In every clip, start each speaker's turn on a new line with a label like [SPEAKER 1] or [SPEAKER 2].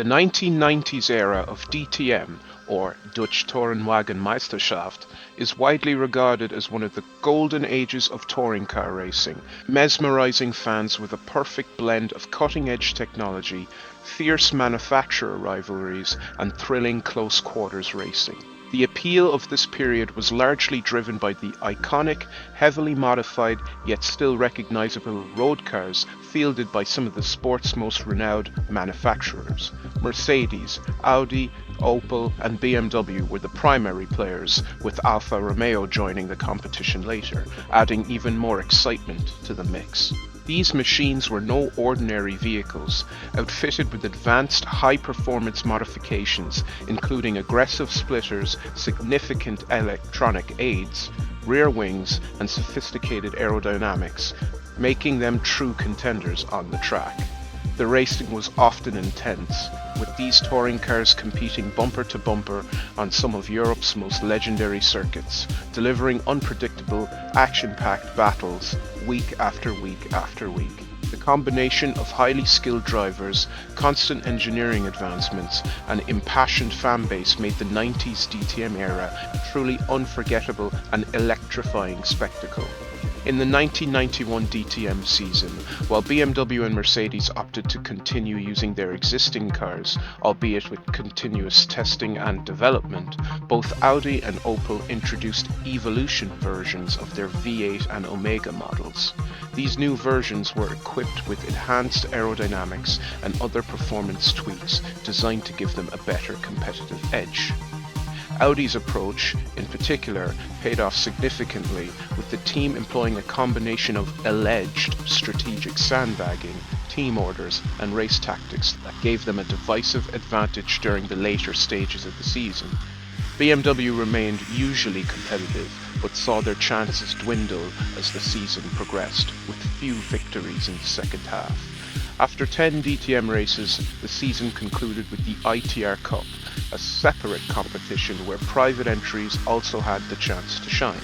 [SPEAKER 1] The 1990s era of DTM, or Dutch Tourenwagenmeisterschaft, is widely regarded as one of the golden ages of touring car racing, mesmerizing fans with a perfect blend of cutting-edge technology, fierce manufacturer rivalries, and thrilling close-quarters racing. The appeal of this period was largely driven by the iconic, heavily modified, yet still recognizable road cars fielded by some of the sport's most renowned manufacturers. Mercedes, Audi, Opel and BMW were the primary players, with Alfa Romeo joining the competition later, adding even more excitement to the mix. These machines were no ordinary vehicles, outfitted with advanced high-performance modifications, including aggressive splitters, significant electronic aids, rear wings, and sophisticated aerodynamics, making them true contenders on the track. The racing was often intense, with these touring cars competing bumper to bumper on some of Europe's most legendary circuits, delivering unpredictable, action-packed battles week after week after week. The combination of highly skilled drivers, constant engineering advancements, and impassioned fan base made the 90s DTM era a truly unforgettable and electrifying spectacle. In the 1991 DTM season, while BMW and Mercedes opted to continue using their existing cars, albeit with continuous testing and development, both Audi and Opel introduced evolution versions of their V8 and Omega models. These new versions were equipped with enhanced aerodynamics and other performance tweaks designed to give them a better competitive edge. Audi's approach, in particular, paid off significantly, with the team employing a combination of alleged strategic sandbagging, team orders, and race tactics that gave them a divisive advantage during the later stages of the season. BMW remained usually competitive, but saw their chances dwindle as the season progressed, with few victories in the second half. After 10 DTM races, the season concluded with the ITR Cup, a separate competition where private entries also had the chance to shine.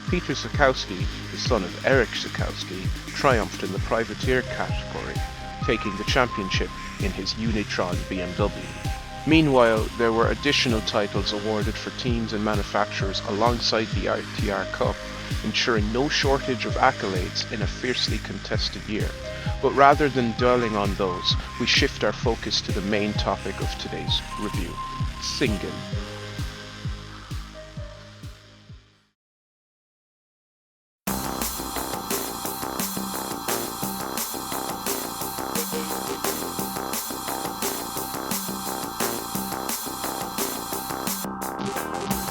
[SPEAKER 1] Peter Sikowski, the son of Eric Sikowski, triumphed in the privateer category, taking the championship in his Unitron BMW. Meanwhile, there were additional titles awarded for teams and manufacturers alongside the ITR Cup, ensuring no shortage of accolades in a fiercely contested year. But rather than dwelling on those, we shift our focus to the main topic of today's review: Singen.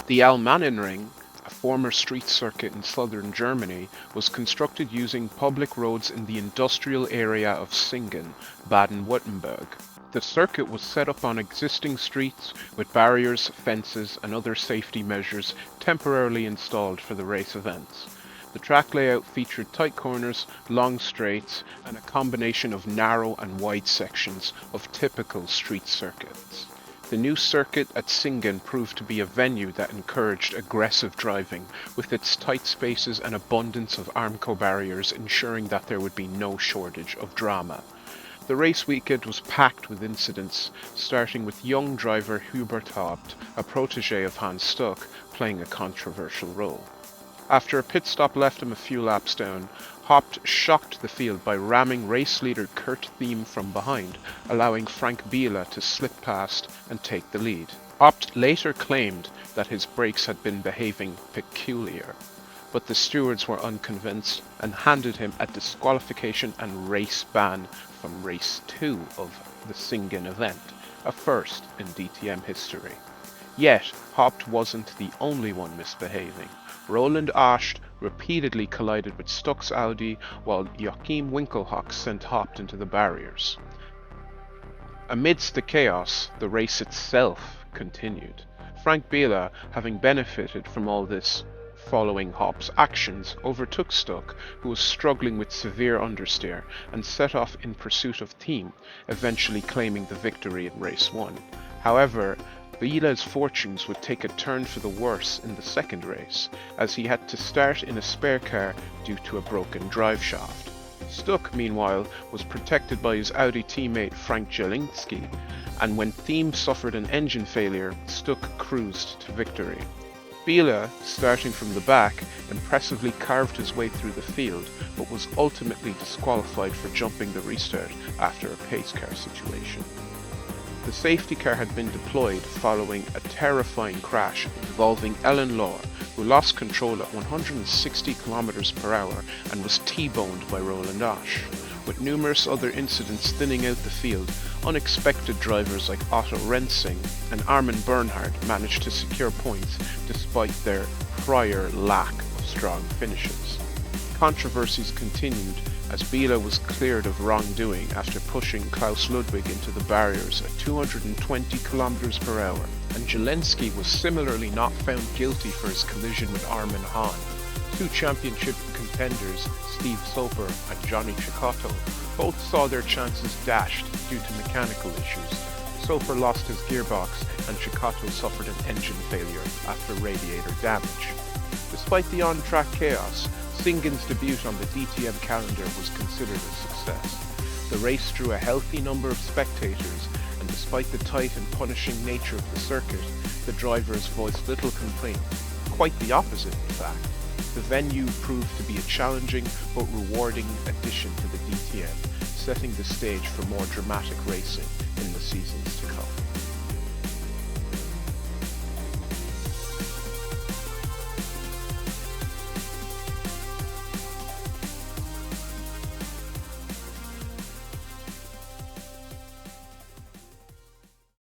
[SPEAKER 1] The Almanenring, a former street circuit in southern Germany, was constructed using public roads in the industrial area of Singen, Baden-Württemberg. The circuit was set up on existing streets with barriers, fences, and other safety measures temporarily installed for the race events. The track layout featured tight corners, long straights, and a combination of narrow and wide sections of typical street circuits. The new circuit at Singen proved to be a venue that encouraged aggressive driving, with its tight spaces and abundance of Armco barriers ensuring that there would be no shortage of drama. The race weekend was packed with incidents, starting with young driver Hubert Haupt, a protege of Hans Stuck, playing a controversial role. After a pit stop left him a few laps down, Haupt shocked the field by ramming race leader Kurt Thiem from behind, allowing Frank Biela to slip past and take the lead. Haupt later claimed that his brakes had been behaving peculiar, but the stewards were unconvinced and handed him a disqualification and race ban from race 2 of the Singen event, a first in DTM history. Yet, Haupt wasn't the only one misbehaving. Roland Ascht repeatedly collided with Stuck's Audi, while Joachim Winkelhock sent Haupt into the barriers. Amidst the chaos, the race itself continued. Frank Biela, having benefited from all this following Haupt's actions, overtook Stuck, who was struggling with severe understeer, and set off in pursuit of Thiem, eventually claiming the victory in race 1. However, Biela's fortunes would take a turn for the worse in the second race, as he had to start in a spare car due to a broken drive shaft. Stuck, meanwhile, was protected by his Audi teammate Frank Jelinski, and when Thiem suffered an engine failure, Stuck cruised to victory. Biela, starting from the back, impressively carved his way through the field, but was ultimately disqualified for jumping the restart after a pace car situation. The safety car had been deployed following a terrifying crash involving Ellen Law, who lost control at 160 km per hour and was T-boned by Roland Osh. With numerous other incidents thinning out the field, unexpected drivers like Otto Rensing and Armin Bernhard managed to secure points despite their prior lack of strong finishes. Controversies continued as Biela was cleared of wrongdoing after pushing Klaus Ludwig into the barriers at 220 km per hour, and Jelinski was similarly not found guilty for his collision with Armin Hahn. Two championship contenders, Steve Soper and Johnny Cecotto, both saw their chances dashed due to mechanical issues. Soper lost his gearbox and Cecotto suffered an engine failure after radiator damage. Despite the on-track chaos, Singen's debut on the DTM calendar was considered a success. The race drew a healthy number of spectators, and despite the tight and punishing nature of the circuit, the drivers voiced little complaint. Quite the opposite, in fact. The venue proved to be a challenging but rewarding addition to the DTM, setting the stage for more dramatic racing in the season